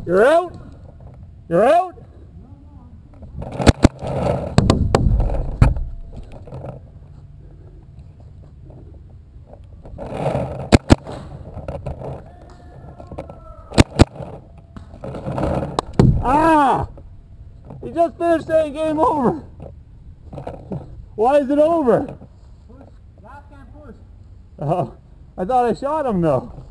You're out? You're out? Ah! He just finished saying game over. Why is it over? Push. Last can push. Oh, I thought I shot him though.